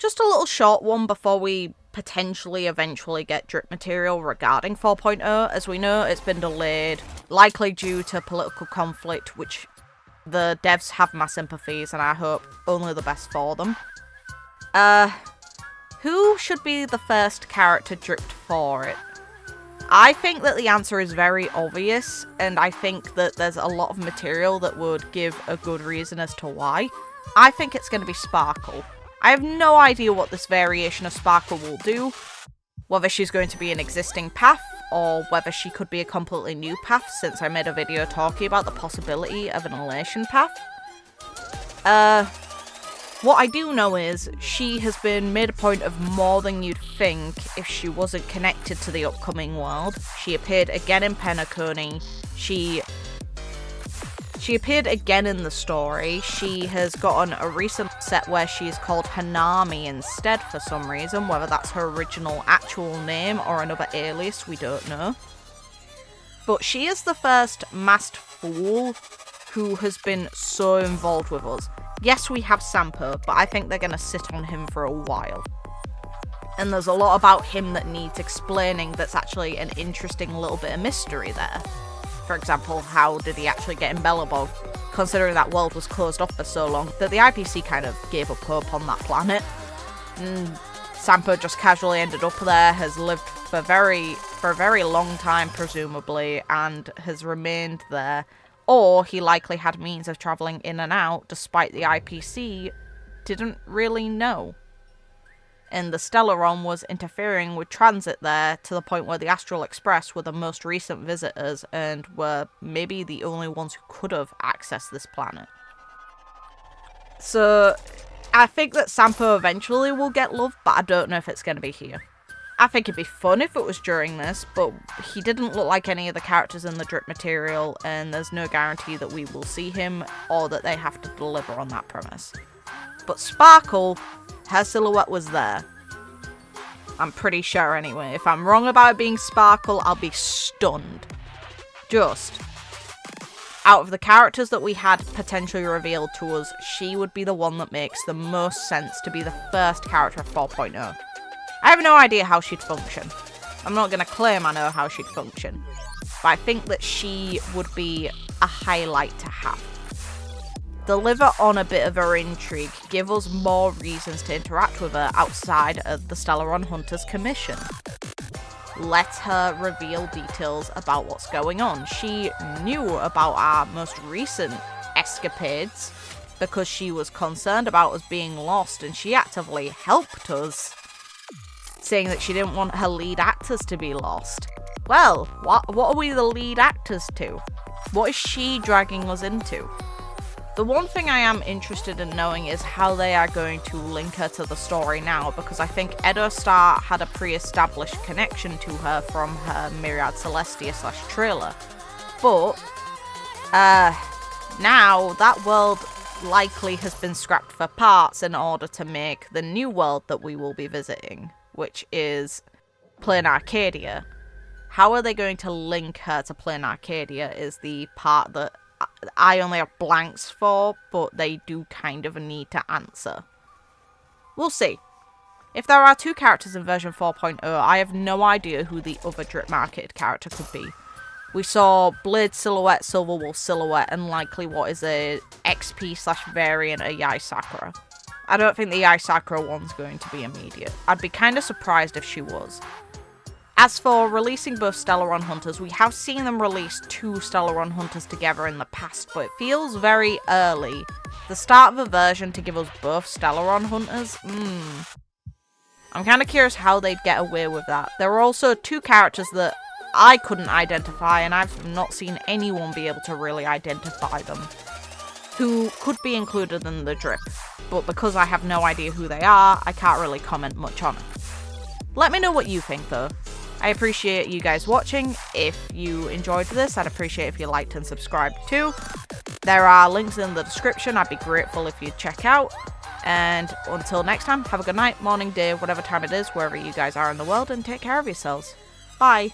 Just a little short one before we potentially eventually get drip material regarding 4.0. As we know, it's been delayed, likely due to political conflict, which the devs have my sympathies and I hope only the best for them. Who should be the first character dripped for it? I think that the answer is very obvious, and I think that there's a lot of material that would give a good reason as to why. I think it's going to be Sparkle. I have no idea what this variation of Sparkle will do, whether she's going to be an existing path, or whether she could be a completely new path, since I made a video talking about the possibility of an elation path. What I do know is, she has been made a point of more than you'd think if she wasn't connected to the upcoming world. She appeared again in Penacony. She appeared again in the story. She has gotten a recent set where she is called Hanami instead for some reason. Whether that's her original actual name or another alias, we don't know. But she is the first masked fool who has been so involved with us. Yes, we have Sampo, but I think they're going to sit on him for a while. And there's a lot about him that needs explaining that's actually an interesting little bit of mystery there. For example, how did he actually get in Belobog, considering that world was closed off for so long that the IPC kind of gave up hope on that planet. And Sampo just casually ended up there, has lived for a very long time presumably, and has remained there. Or he likely had means of travelling in and out, despite the IPC didn't really know. And the Stellaron was interfering with transit there to the point where the Astral Express were the most recent visitors and were maybe the only ones who could have accessed this planet. So I think that Sampo eventually will get love, but I don't know if it's going to be here. I think it'd be fun if it was during this, but he didn't look like any of the characters in the drip material, and there's no guarantee that we will see him or that they have to deliver on that premise. But Sparkle, her silhouette was there. I'm pretty sure anyway. If I'm wrong about it being Sparkle, I'll be stunned. Just. Out of the characters that we had potentially revealed to us, she would be the one that makes the most sense to be the first character of 4.0. I have no idea how she'd function. I'm not going to claim I know how she'd function. But I think that she would be a highlight to have. Deliver on a bit of her intrigue, give us more reasons to interact with her outside of the Stellaron Hunter's commission. Let her reveal details about what's going on. She knew about our most recent escapades because she was concerned about us being lost, and she actively helped us, saying that she didn't want her lead actors to be lost. Well, what are we the lead actors to? What is she dragging us into? The one thing I am interested in knowing is how they are going to link her to the story now, because I think Edo Star had a pre-established connection to her from her Myriad Celestia / trailer. But, now that world likely has been scrapped for parts in order to make the new world that we will be visiting, which is Planarcadia. How are they going to link her to Planarcadia is the part that I only have blanks for, but they do kind of need to answer. We'll see. If there are two characters in version 4.0, I have no idea who the other drip marketed character could be. We saw Blade Silhouette, Silverwolf Silhouette, and likely what is a XP / variant of Yai Sakura. I don't think the Yai Sakura one's going to be immediate. I'd be kind of surprised if she was. As for releasing both Stellaron Hunters, we have seen them release two Stellaron Hunters together in the past, but it feels very early. The start of a version to give us both Stellaron Hunters? I'm kind of curious how they'd get away with that. There are also two characters that I couldn't identify, and I've not seen anyone be able to really identify them, who could be included in the drip. But because I have no idea who they are, I can't really comment much on it. Let me know what you think though. I appreciate you guys watching. If you enjoyed this, I'd appreciate if you liked and subscribed too. There are links in the description. I'd be grateful if you'd check out. And until next time, have a good night, morning, day, whatever time it is, wherever you guys are in the world, and take care of yourselves. Bye.